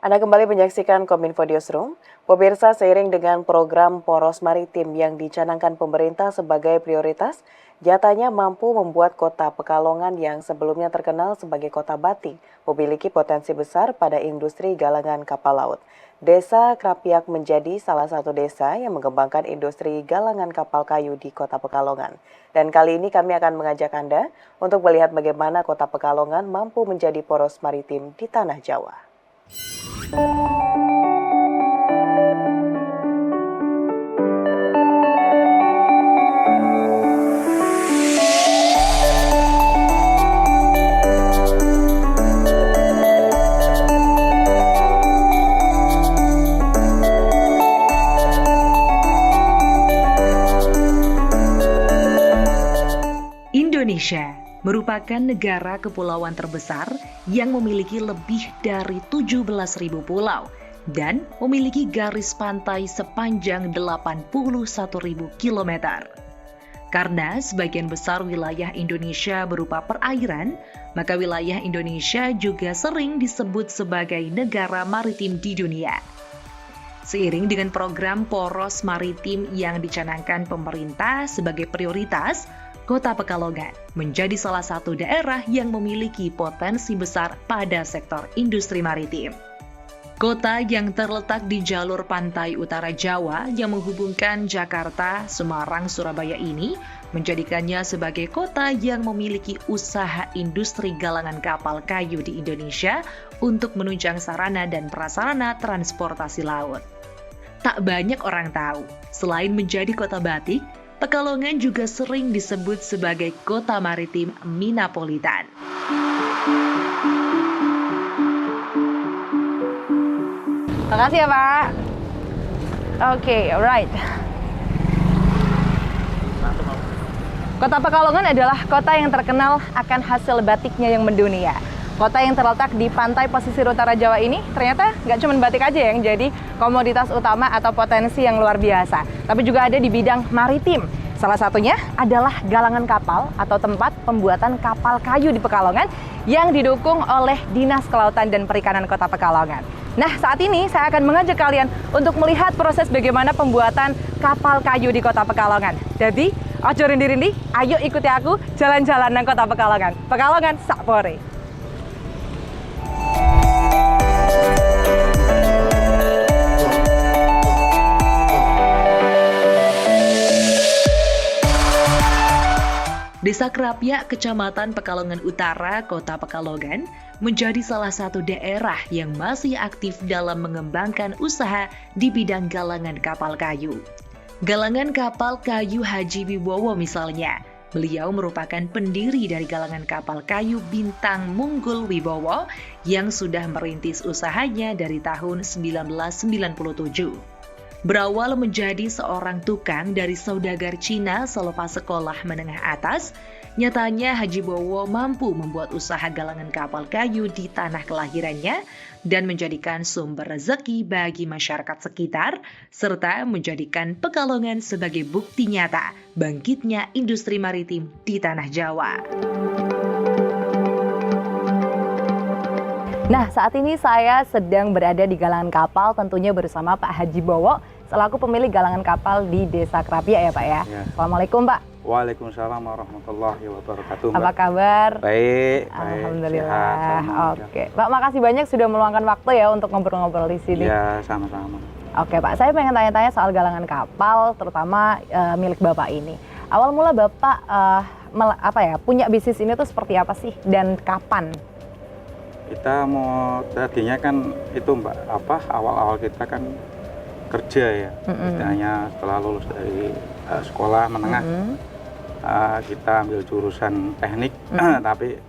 Anda kembali menyaksikan Kominfo Newsroom. Pemirsa, seiring dengan program poros maritim yang dicanangkan pemerintah sebagai prioritas, nyatanya mampu membuat kota Pekalongan yang sebelumnya terkenal sebagai kota batik memiliki potensi besar pada industri galangan kapal laut. Desa Krapiak menjadi salah satu desa yang mengembangkan industri galangan kapal kayu di kota Pekalongan. Dan kali ini kami akan mengajak Anda untuk melihat bagaimana kota Pekalongan mampu menjadi poros maritim di tanah Jawa. Indonesia merupakan negara kepulauan terbesar yang memiliki lebih dari 17.000 pulau dan memiliki garis pantai sepanjang 81.000 km. Karena sebagian besar wilayah Indonesia berupa perairan, maka wilayah Indonesia juga sering disebut sebagai negara maritim di dunia. Seiring dengan program poros maritim yang dicanangkan pemerintah sebagai prioritas, Kota Pekalongan menjadi salah satu daerah yang memiliki potensi besar pada sektor industri maritim. Kota yang terletak di jalur pantai utara Jawa yang menghubungkan Jakarta, Semarang, Surabaya ini menjadikannya sebagai kota yang memiliki usaha industri galangan kapal kayu di Indonesia untuk menunjang sarana dan prasarana transportasi laut. Tak banyak orang tahu, selain menjadi kota batik, Pekalongan juga sering disebut sebagai kota maritim Minapolitan. Makasih ya, Pak. Oke, alright. Kota Pekalongan adalah kota yang terkenal akan hasil batiknya yang mendunia. Kota yang terletak di pantai pesisir utara Jawa ini ternyata nggak cuma batik aja yang jadi komoditas utama atau potensi yang luar biasa, tapi juga ada di bidang maritim. Salah satunya adalah galangan kapal atau tempat pembuatan kapal kayu di Pekalongan yang didukung oleh Dinas Kelautan dan Perikanan Kota Pekalongan. Nah, saat ini saya akan mengajak kalian untuk melihat proses bagaimana pembuatan kapal kayu di Kota Pekalongan. Jadi, ojo rindi-rindi, ayo ikuti aku jalan-jalan nang Kota Pekalongan. Pekalongan sakpore. Desa Krapiak, Kecamatan Pekalongan Utara, Kota Pekalongan, menjadi salah satu daerah yang masih aktif dalam mengembangkan usaha di bidang galangan kapal kayu. Galangan kapal kayu Haji Wibowo misalnya, beliau merupakan pendiri dari galangan kapal kayu Bintang Munggul Wibowo yang sudah merintis usahanya dari tahun 1997. Berawal menjadi seorang tukang dari saudagar Cina selepas sekolah menengah atas, nyatanya Haji Bowo mampu membuat usaha galangan kapal kayu di tanah kelahirannya dan menjadikan sumber rezeki bagi masyarakat sekitar, serta menjadikan Pekalongan sebagai bukti nyata bangkitnya industri maritim di tanah Jawa. Nah, saat ini saya sedang berada di galangan kapal tentunya bersama Pak Haji Bowo selaku pemilik galangan kapal di Desa Krapiak ya Pak ya. Assalamualaikum Pak. Waalaikumsalam warahmatullahi wabarakatuh. Apa kabar? Baik, Alhamdulillah. Sehat, Oke, Pak, makasih banyak sudah meluangkan waktu ya untuk ngobrol-ngobrol di sini. Ya, sama-sama. Oke Pak, saya pengen tanya-tanya soal galangan kapal, terutama milik Bapak ini. Awal mula Bapak punya bisnis ini tuh seperti apa sih dan kapan? Kita mau tadinya kan itu awal-awal kita kan kerja ya. Istilahnya setelah lulus dari sekolah menengah, kita ambil jurusan teknik, tapi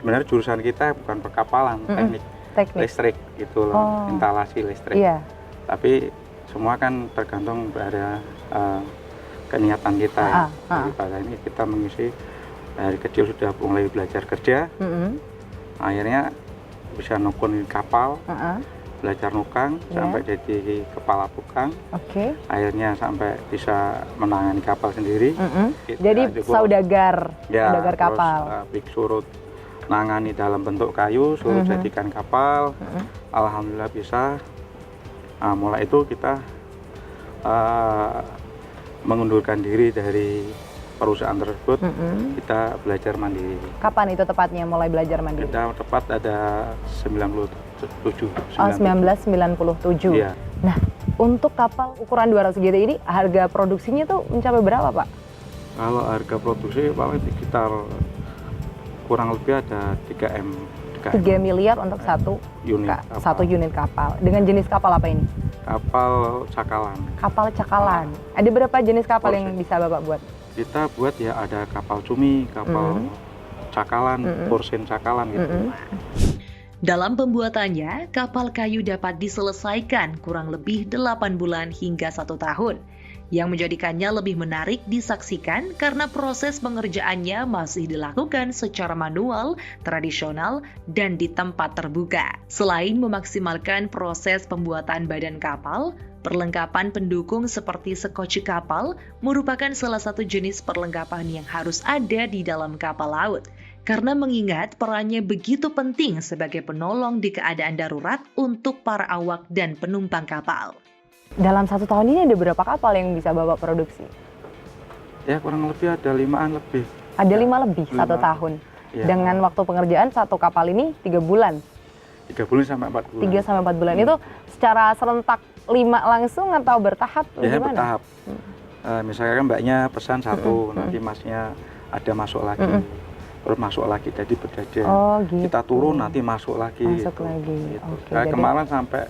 sebenarnya jurusan kita bukan perkapalan, teknik listrik gitu loh, instalasi listrik. Iya. Tapi semua kan tergantung pada keniatan kita ya. Pada ini kita mengisi dari kecil sudah mulai belajar kerja. Akhirnya bisa nukunin kapal, belajar nukang sampai jadi kepala tukang. Akhirnya sampai bisa menangani kapal sendiri. Jadi saudagar, saudagar kapal. Surut nangani dalam bentuk kayu, suruh jadikan kapal. alhamdulillah bisa. Nah, mulai itu kita mengundurkan diri dari perusahaan tersebut. Kita belajar mandiri. Kapan itu tepatnya mulai belajar mandiri? Kita tepat ada 97. Oh, 1997. Iya. Nah, untuk kapal ukuran 200 GT ini harga produksinya tuh mencapai berapa, Pak? Kalau harga produksi paling sekitar kurang lebih ada 3 miliar untuk satu unit kapal. Dengan jenis kapal apa ini? Kapal cakalan. Kapal cakalan. Ada berapa jenis kapal yang bisa Bapak buat? Kita buat ya ada kapal cumi, kapal cakalan, porsen cakalan gitu. Dalam pembuatannya, kapal kayu dapat diselesaikan kurang lebih 8 bulan hingga 1 tahun. Yang menjadikannya lebih menarik disaksikan karena proses pengerjaannya masih dilakukan secara manual, tradisional, dan di tempat terbuka. Selain memaksimalkan proses pembuatan badan kapal, perlengkapan pendukung seperti sekoci kapal merupakan salah satu jenis perlengkapan yang harus ada di dalam kapal laut. Karena mengingat perannya begitu penting sebagai penolong di keadaan darurat untuk para awak dan penumpang kapal. Dalam 1 tahun ini ada berapa kapal yang bisa Bapak produksi? Ya kurang lebih ada 5-an lebih. Ada 5 lebih 1 tahun. Ya. Dengan waktu pengerjaan satu kapal ini 3 bulan. 3 bulan sampai 4 bulan. 3 sampai 4 bulan. Itu secara serentak 5 langsung atau bertahap? Ya gimana? bertahap. Misalkan mbaknya pesan 1, nanti masnya ada masuk lagi. Terus masuk lagi jadi berdadan. Oh, gitu. Kita turun nanti masuk lagi. Masuk gitu. lagi. Gitu. Oke, Kayak jadi- kemarin sampai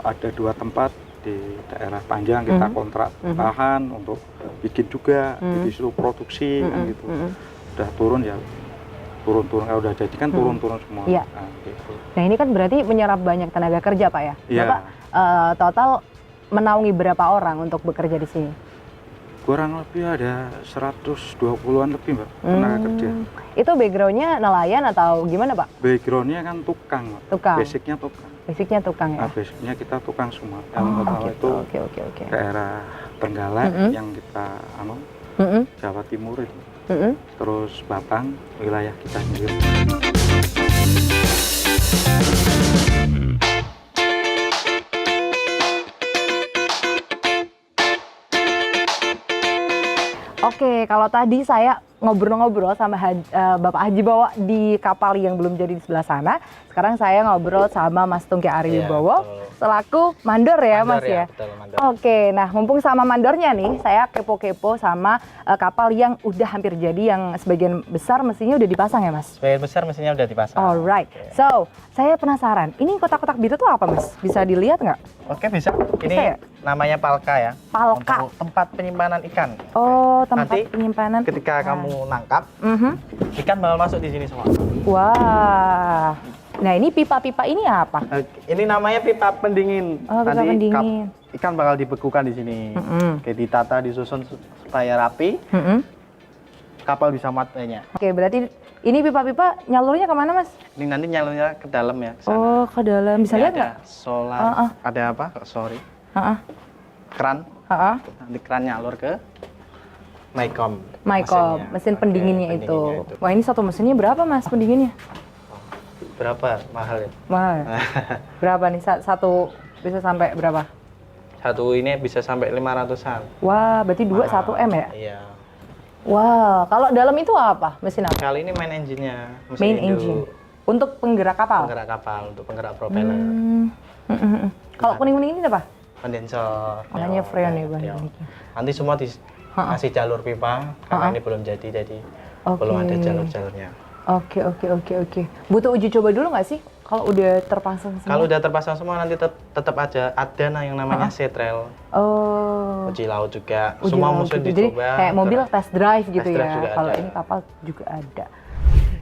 ada 2 tempat di daerah Panjang kita kontrak tahan untuk bikin juga di situ produksi kan gitu. Udah turun ya turun-turun, kalau udah jadi kan turun-turun semua. Iya. Nah, gitu. Nah, ini kan berarti menyerap banyak tenaga kerja, Pak ya? Iya. Bapak total menaungi berapa orang untuk bekerja di sini? Kurang lebih ada 120-an lebih Mbak tenaga kerja. Itu background-nya nelayan atau gimana, Pak? Background-nya kan tukang Mbak. Tukang. Basicnya tukang. Basicnya tukang ya? Nah, basicnya kita tukang semua. Yang Oh, pertama gitu. itu Oke. daerah Trenggalek yang kita Jawa Timur itu. Terus Batang, wilayah kita sendiri. Oke, kalau tadi saya ngobrol-ngobrol sama Bapak Haji Bowo di kapal yang belum jadi di sebelah sana. Sekarang saya ngobrol sama Mas Tungki Ariwibowo selaku mandor ya, Mas ya. Betul, mandor. Oke, nah mumpung sama mandornya nih, saya kepo-kepo sama kapal yang udah hampir jadi, yang sebagian besar mesinnya udah dipasang ya, Mas? Sebagian besar mesinnya udah dipasang. Alright, so saya penasaran, ini kotak-kotak biru tuh apa, Mas? Bisa dilihat nggak? Oke, bisa. Bisa Ini ya? namanya palka ya. Palka. Untuk tempat penyimpanan ikan. Oh, tempat Nanti penyimpanan Ketika ikan. kamu nangkap, ikan bakal masuk di sini semua. Wah, nah ini pipa-pipa ini apa? Ini namanya pipa pendingin. Oh, pipa pendingin. Ikan bakal dibekukan di sini. Kayak ditata, disusun supaya rapi. Kapal bisa matanya. Oke, berarti ini pipa-pipa nyalurnya kemana, Mas? Ini nanti nyalurnya ke dalam ya. Ke sana. Oh, ke dalam. Bisa Ini lihat nggak? ada solar. Ada apa? Sorry. Heeh. Keran. Heeh. Nanti keran nyalur ke Mycom. Mycom, mesinnya. mesin Oke, pendinginnya itu. Wah, ini satu mesinnya berapa, Mas, pendinginnya? Berapa mahal ya? Mahal. Berapa nih? Satu bisa sampai berapa? Satu ini bisa sampai 500-an. Wah, berarti 1 M ya? Iya. Wah, kalau dalam itu apa? Mesin apa? Kali ini main engine-nya. Mesin Main Indo. engine. Untuk penggerak kapal? Penggerak kapal, untuk penggerak propeller. Kalau kuning-kuning ini apa? Kondensor. Makanya freon, freon ya, Bang. Nanti semua dikasih jalur pipa, karena ini belum jadi belum ada jalur-jalurnya. Oke. Butuh uji coba dulu nggak sih? Kalau udah terpasang semua? Kalau udah terpasang semua nanti tetap aja ada yang namanya setrail. Oh. Uji laut juga. Uji Semua laut mesti gitu. Jadi dicoba. kayak mobil test drive gitu Test drive ya. juga Kalau ada. ini kapal juga ada.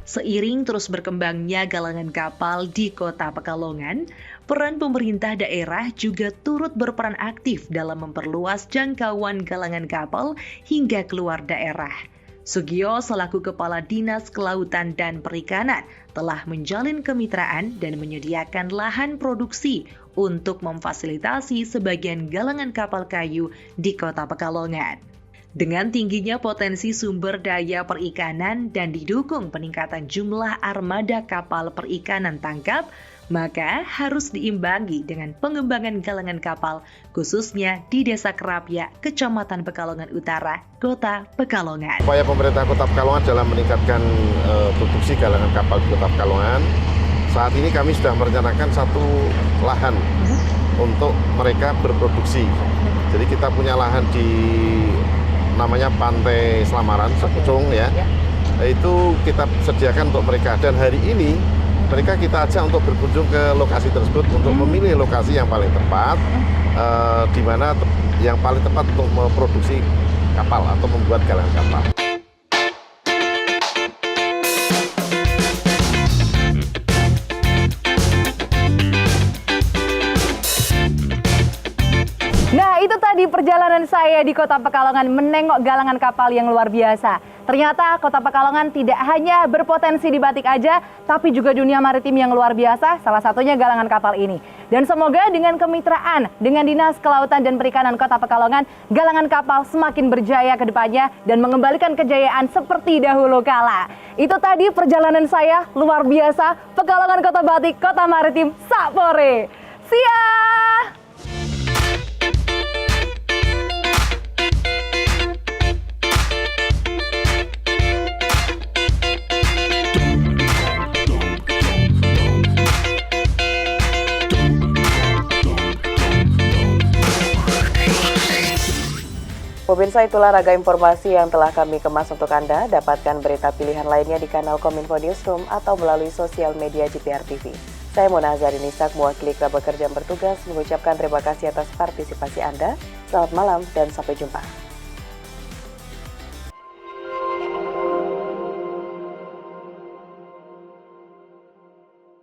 Seiring terus berkembangnya galangan kapal di Kota Pekalongan, peran pemerintah daerah juga turut berperan aktif dalam memperluas jangkauan galangan kapal hingga keluar daerah. Sugio selaku Kepala Dinas Kelautan dan Perikanan telah menjalin kemitraan dan menyediakan lahan produksi untuk memfasilitasi sebagian galangan kapal kayu di Kota Pekalongan. Dengan tingginya potensi sumber daya perikanan dan didukung peningkatan jumlah armada kapal perikanan tangkap, maka harus diimbangi dengan pengembangan galangan kapal, khususnya di Desa Kerapia, Kecamatan Pekalongan Utara, Kota Pekalongan. Upaya pemerintah Kota Pekalongan dalam meningkatkan produksi galangan kapal di Kota Pekalongan, saat ini kami sudah merencanakan satu lahan untuk mereka berproduksi. Jadi kita punya lahan di namanya Pantai Selamaran, Sepucung ya. Itu kita sediakan untuk mereka, dan hari ini mereka kita ajak untuk berkunjung ke lokasi tersebut untuk memilih lokasi yang paling tepat, di mana yang paling tepat untuk memproduksi kapal atau membuat galangan kapal. Nah, itu tadi perjalanan saya di Kota Pekalongan menengok galangan kapal yang luar biasa. Ternyata Kota Pekalongan tidak hanya berpotensi di batik aja, tapi juga dunia maritim yang luar biasa, salah satunya galangan kapal ini. Dan semoga dengan kemitraan dengan Dinas Kelautan dan Perikanan Kota Pekalongan, galangan kapal semakin berjaya ke depannya dan mengembalikan kejayaan seperti dahulu kala. Itu tadi perjalanan saya luar biasa, Pekalongan Kota Batik, Kota Maritim, Sapore. Siap! Pemirsa, itulah raga informasi yang telah kami kemas untuk Anda. Dapatkan berita pilihan lainnya di kanal Kominfo Newsroom atau melalui sosial media GPR TV. Saya Mona Azhari-Nisak, mewakili kerabat kerja yang bertugas, mengucapkan terima kasih atas partisipasi Anda. Selamat malam dan sampai jumpa.